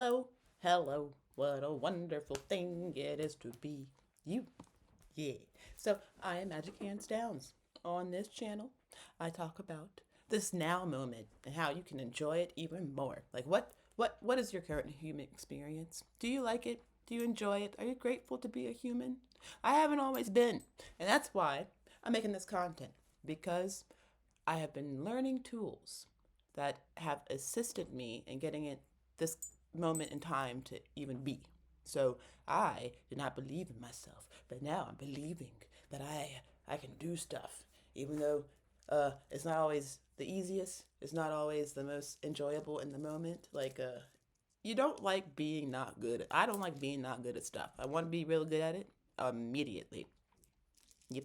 Hello, hello, what a wonderful thing it is to be you. Yeah. So I am Magic Hands Downs. On this channel, I talk about this now moment and how you can enjoy it even more. Like what is your current human experience? Do you like it? Do you enjoy it? Are you grateful to be a human? I haven't always been. And that's why I'm making this content because I have been learning tools that have assisted me in getting it this moment in time to even be. So I did not believe in myself, but now I'm believing that I can do stuff, even though it's not always the easiest. It's not always the most enjoyable in the moment. You don't like being not good. I don't like being not good at stuff. I want to be real good at it immediately. Yep.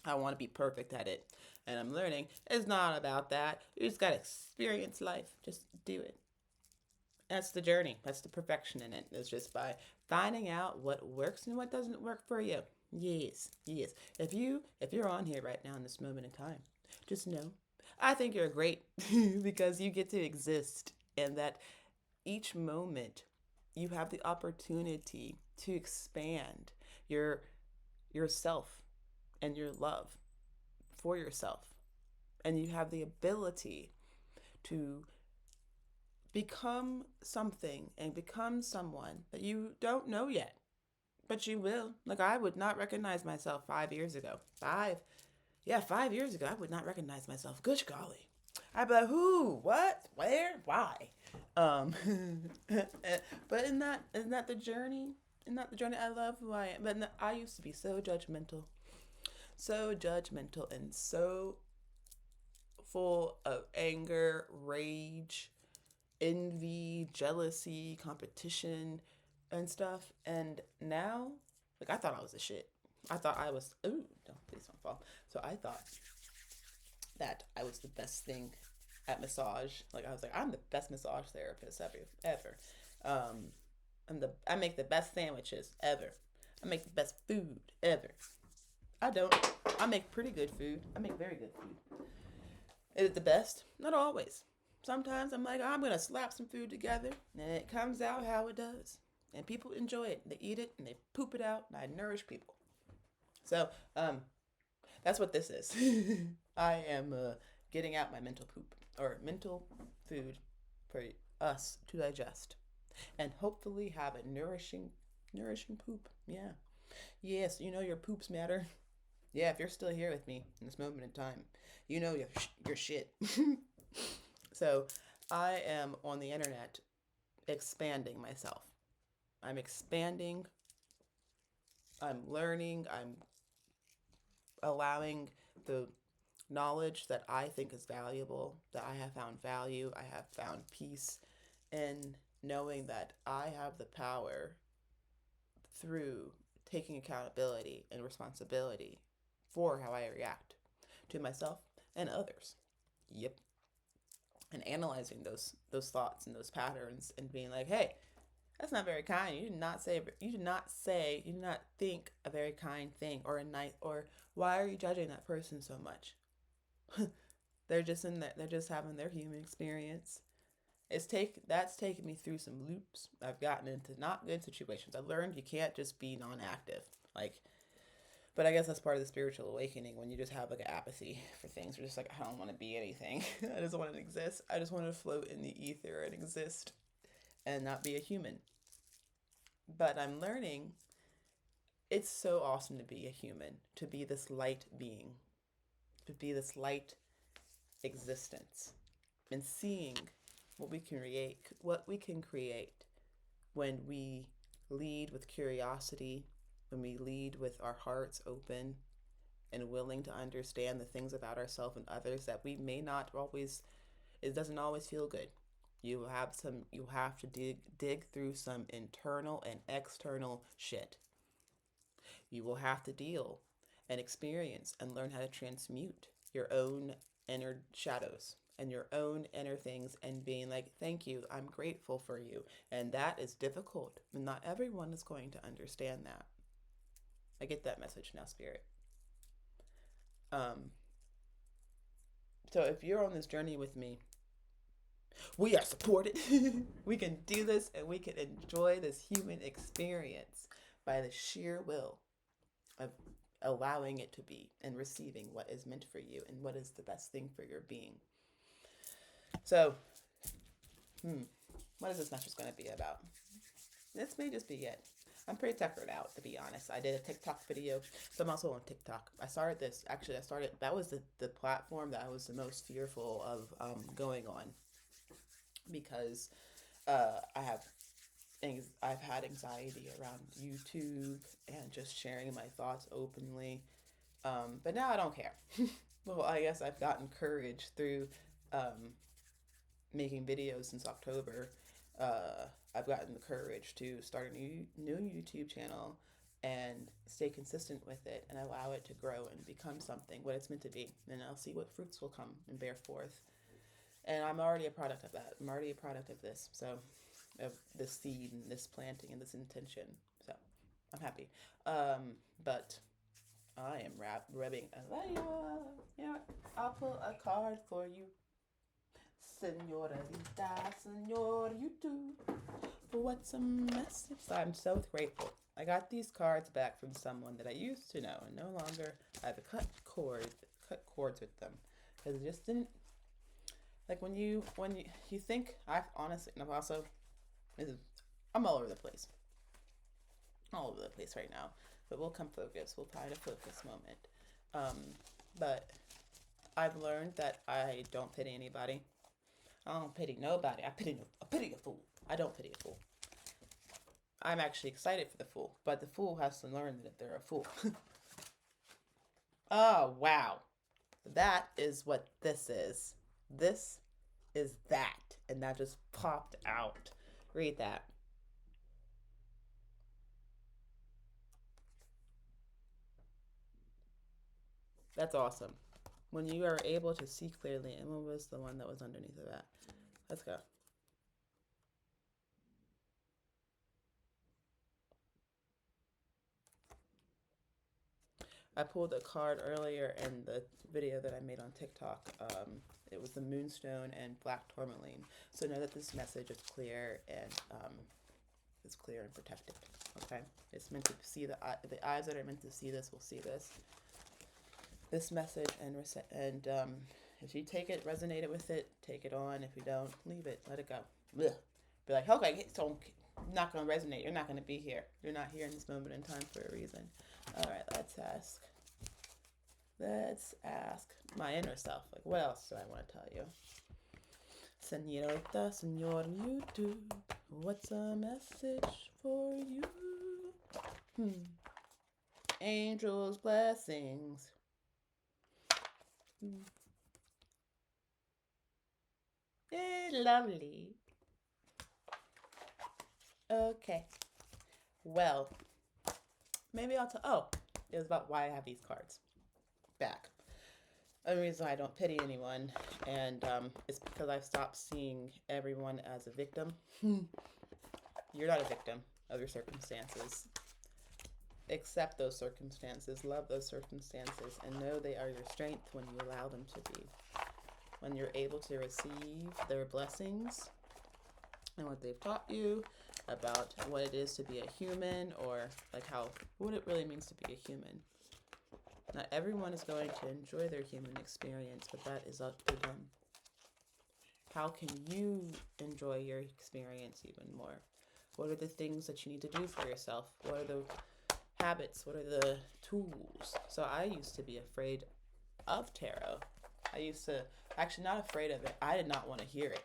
I want to be perfect at it. And I'm learning it's not about that. You just got to experience life. Just do it. That's the journey. That's the perfection in it. It's just by finding out what works and what doesn't work for you. Yes, yes. If you're on here right now in this moment in time, just know I think you're great because you get to exist and that each moment you have the opportunity to expand your yourself and your love for yourself. And you have the ability to become something and become someone that you don't know yet, but you will. Like, I would not recognize myself 5 years ago. 5 years ago, I would not recognize myself. Good golly. I'd be like, who, what, where, why? Um, but isn't that the journey? Isn't that the journey? I love who I am. But I used to be so judgmental, and so full of anger, rage, envy, jealousy, competition, and stuff. And now, like, I thought I was a shit. I thought I was, ooh, don't, please don't fall. So I thought that I was the best thing at massage. Like, I was like, I'm the best massage therapist ever. Um, I make the best sandwiches ever. I make the best food ever. I don't. I make pretty good food. I make very good food. Is it the best? Not always. Sometimes I'm like, I'm gonna slap some food together, and it comes out how it does, and people enjoy it. They eat it and they poop it out, and I nourish people. So, that's what this is. I am getting out my mental poop or mental food for us to digest, and hopefully have a nourishing poop. Yeah. Yes, you know your poops matter. Yeah, if you're still here with me in this moment in time, you know your shit. So I am on the internet expanding myself. I'm expanding, I'm learning, I'm allowing the knowledge that I think is valuable, that I have found value, I have found peace in knowing that I have the power through taking accountability and responsibility for how I react to myself and others. Yep. And analyzing those thoughts and those patterns and being like, hey, that's not very kind. You did not think a very kind thing or a nice, or why are you judging that person so much? They're just having their human experience. That's taken me through some loops. I've gotten into not good situations. I learned you can't just be non-active. Like, but I guess that's part of the spiritual awakening when you just have like an apathy for things. You're just like, I don't want to be anything. I just want to exist. I just want to float in the ether and exist and not be a human. But I'm learning it's so awesome to be a human, to be this light being, to be this light existence, and seeing what we can create when we lead with curiosity, when we lead with our hearts open and willing to understand the things about ourselves and others that we may not always, it doesn't always feel good. You have to dig through some internal and external shit. You will have to deal and experience and learn how to transmute your own inner shadows and your own inner things and being like, thank you, I'm grateful for you. And that is difficult. And not everyone is going to understand that. I get that message now, Spirit. Um, so if you're on this journey with me, We are supported. We can do this and we can enjoy this human experience by the sheer will of allowing it to be and receiving what is meant for you and what is the best thing for your being. So, what is this message going to be about? This may just be it. I'm pretty tuckered out, to be honest. I did a TikTok video, so I'm also on TikTok. That was the platform that I was the most fearful of going on because I've had anxiety around YouTube and just sharing my thoughts openly. But now I don't care. Well, I guess I've gotten courage through um, making videos since October. I've gotten the courage to start a new YouTube channel and stay consistent with it and allow it to grow and become something what it's meant to be. And I'll see what fruits will come and bear forth. And I'm already a product of that. I'm already a product of this. So, of this seed and this planting and this intention. So, I'm happy. But I am rubbing a yeah. I'll pull a card for you. Senorita, senor, you too. What's a message? So I'm so grateful. I got these cards back from someone that I used to know, and no longer I have to cut cords with them because it just didn't like when you think I've honestly and I've also I'm all over the place right now, but we'll come focus. We'll find a focus moment. But I've learned that I don't pity anybody. I don't pity nobody. I pity a fool. I don't pity a fool. I'm actually excited for the fool, but the fool has to learn that they're a fool. Oh, wow. That is what this is. This is that. And that just popped out. Read that. That's awesome. When you are able to see clearly, and what was the one that was underneath of that? Let's go. I pulled a card earlier in the video that I made on TikTok. It was the Moonstone and Black Tourmaline. So know that this message is clear and protected. Okay, it's meant to see the eyes that are meant to see this will see this message and if you take it, resonate it with it, take it on. If you don't, leave it, let it go. Ugh. Be like, okay, so not gonna resonate. You're not gonna be here. You're not here in this moment in time for a reason. All right, let's ask. Let's ask my inner self. Like, what else do I want to tell you? Senorita, senor, you do. What's a message for you? Angels, blessings. Lovely. Okay. Well, maybe I'll tell. Oh, it was about why I have these cards back. The reason I don't pity anyone, and it's because I've stopped seeing everyone as a victim. You're not a victim of your circumstances. Accept those circumstances, love those circumstances, and know they are your strength when you allow them to be. When you're able to receive their blessings and what they've taught you about what it is to be a human, or like what it really means to be a human. Not everyone is going to enjoy their human experience, but that is up to them. How can you enjoy your experience even more? What are the things that you need to do for yourself? What are the habits? What are the tools? So I used to be afraid of tarot. Actually not afraid of it. I did not want to hear it.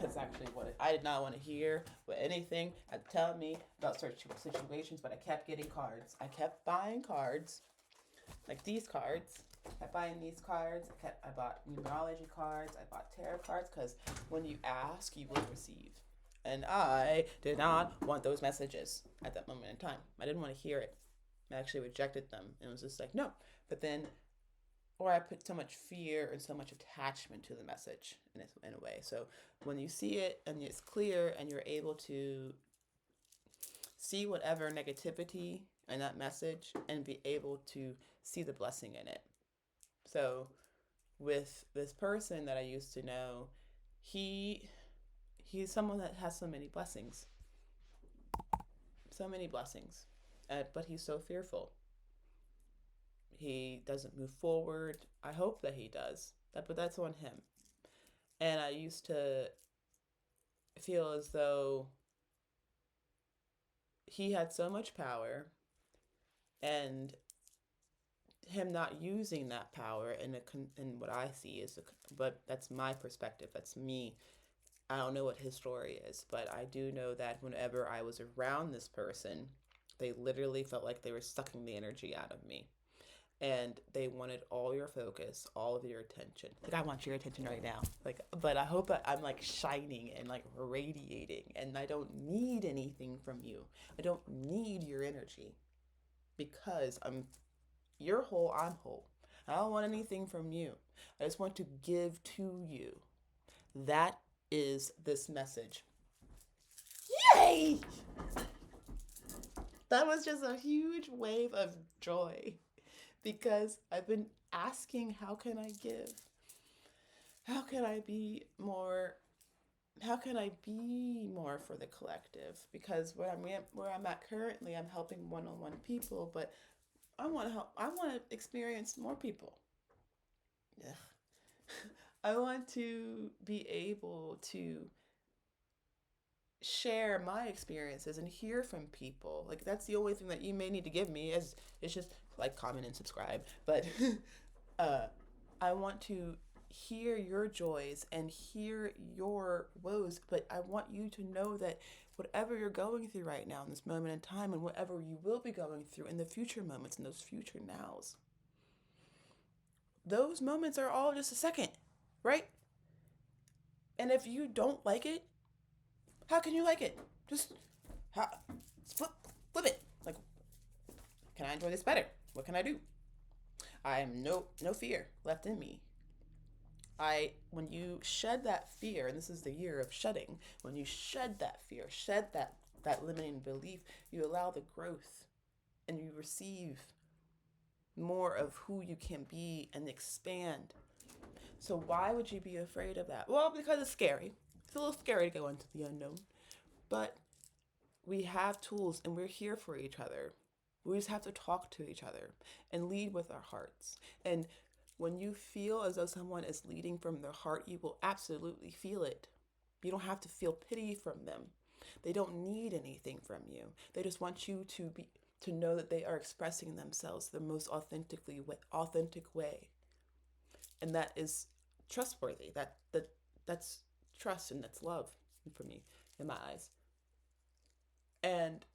That's actually I did not want to hear what anything had to tell me about certain situations, but I kept getting cards. I kept buying cards, like these cards. I kept buying these cards. I bought numerology cards. I bought tarot cards because when you ask, you will receive. And I did not want those messages at that moment in time. I didn't want to hear it. I actually rejected them and was just like, no. But then, or I put so much fear and so much attachment to the message in a way. So when you see it and it's clear and you're able to see whatever negativity in that message and be able to see the blessing in it. So with this person that I used to know, he he's someone that has so many blessings, but he's so fearful. He doesn't move forward. I hope that he does that, but that's on him. And I used to feel as though he had so much power, and him not using that power in what I see is but that's my perspective. That's me. I don't know what his story is, but I do know that whenever I was around this person, they literally felt like they were sucking the energy out of me. And they wanted all your focus, all of your attention. Like, I want your attention right now. Like, but I hope that I'm like shining and like radiating, and I don't need anything from you. I don't need your energy because you're whole, I'm whole. I don't want anything from you. I just want to give to you. That is this message. Yay! That was just a huge wave of joy because I've been asking, how can I give? How can I be more? How can I be more for the collective? Because where I'm at currently, I'm helping one-on-one people, but I want to help. I want to experience more people. Yeah. I want to be able to share my experiences and hear from people. Like, that's the only thing that you may need to give me is it's just like, comment, and subscribe. But uh I want to hear your joys and hear your woes, but I want you to know that whatever you're going through right now in this moment in time, and whatever you will be going through in the future moments, in those future nows, those moments are all just a second, right? And if you don't like it, how can you like it? Just how, flip it. Like, can I enjoy this better? What can I do? I am no fear left in me. When you shed that fear, and this is the year of shedding, when you shed that fear, shed that limiting belief, you allow the growth, and you receive more of who you can be and expand. So why would you be afraid of that? Well, because it's scary. It's a little scary to go into the unknown. But we have tools, and we're here for each other. We just have to talk to each other and lead with our hearts. And when you feel as though someone is leading from their heart, you will absolutely feel it. You don't have to feel pity from them. They don't need anything from you. They just want you to know that they are expressing themselves the most authentic way. And that is trustworthy. That's trust, and that's love for me, in my eyes. And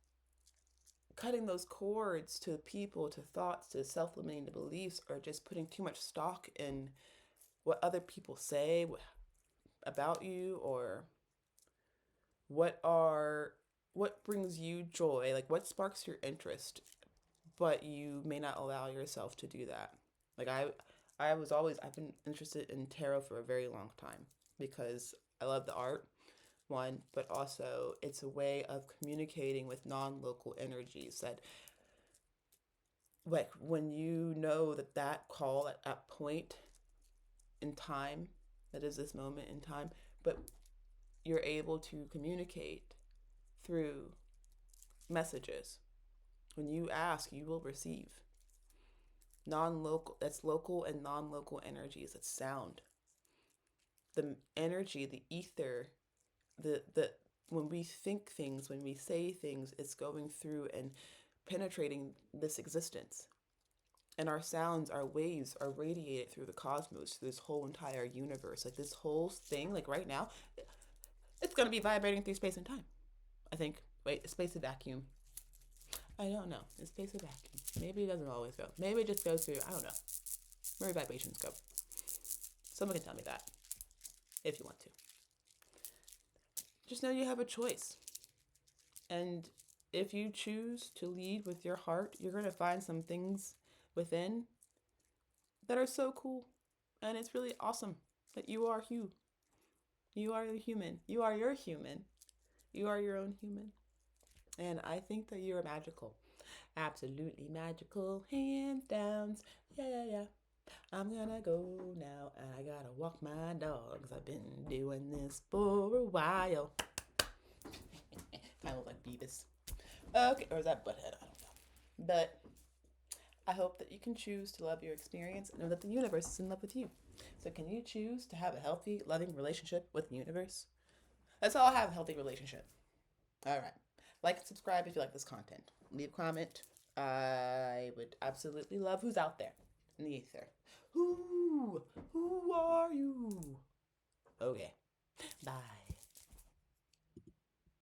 cutting those cords to people, to thoughts, to self-limiting beliefs, or just putting too much stock in what other people say about you, or what brings you joy, like what sparks your interest, but you may not allow yourself to do that. Like, I've been interested in tarot for a very long time because I love the art, one, but also it's a way of communicating with non-local energies that, like, when you know that call at that point in time, that is this moment in time, but you're able to communicate through messages. When you ask, you will receive. Non-local, that's local and non-local energies. That's sound. The energy, the ether, the when we think things, when we say things, it's going through and penetrating this existence. And our sounds, our waves are radiated through the cosmos, through this whole entire universe. Like, this whole thing, like right now, it's going to be vibrating through space and time. I think. Wait, space a vacuum. I don't know. Is space a vacuum? Maybe it doesn't always go. Maybe it just goes through, I don't know, where vibrations go. Someone can tell me that if you want to. Just know you have a choice. And if you choose to lead with your heart, you're going to find some things within that are so cool. And it's really awesome that you are you. You are the human. You are your human. You are your own human. And I think that you're magical. Absolutely magical. Hands down. Yeah, yeah, yeah. I'm gonna go now and I gotta walk my dogs. I've been doing this for a while. Kind of like Beavis. Okay, or is that Butthead? I don't know. But I hope that you can choose to love your experience and know that the universe is in love with you. So, can you choose to have a healthy, loving relationship with the universe? Let's all have a healthy relationship. All right. Like and subscribe if you like this content. Leave a comment. I would absolutely love who's out there in the ether. Who? Who are you? Okay. Bye.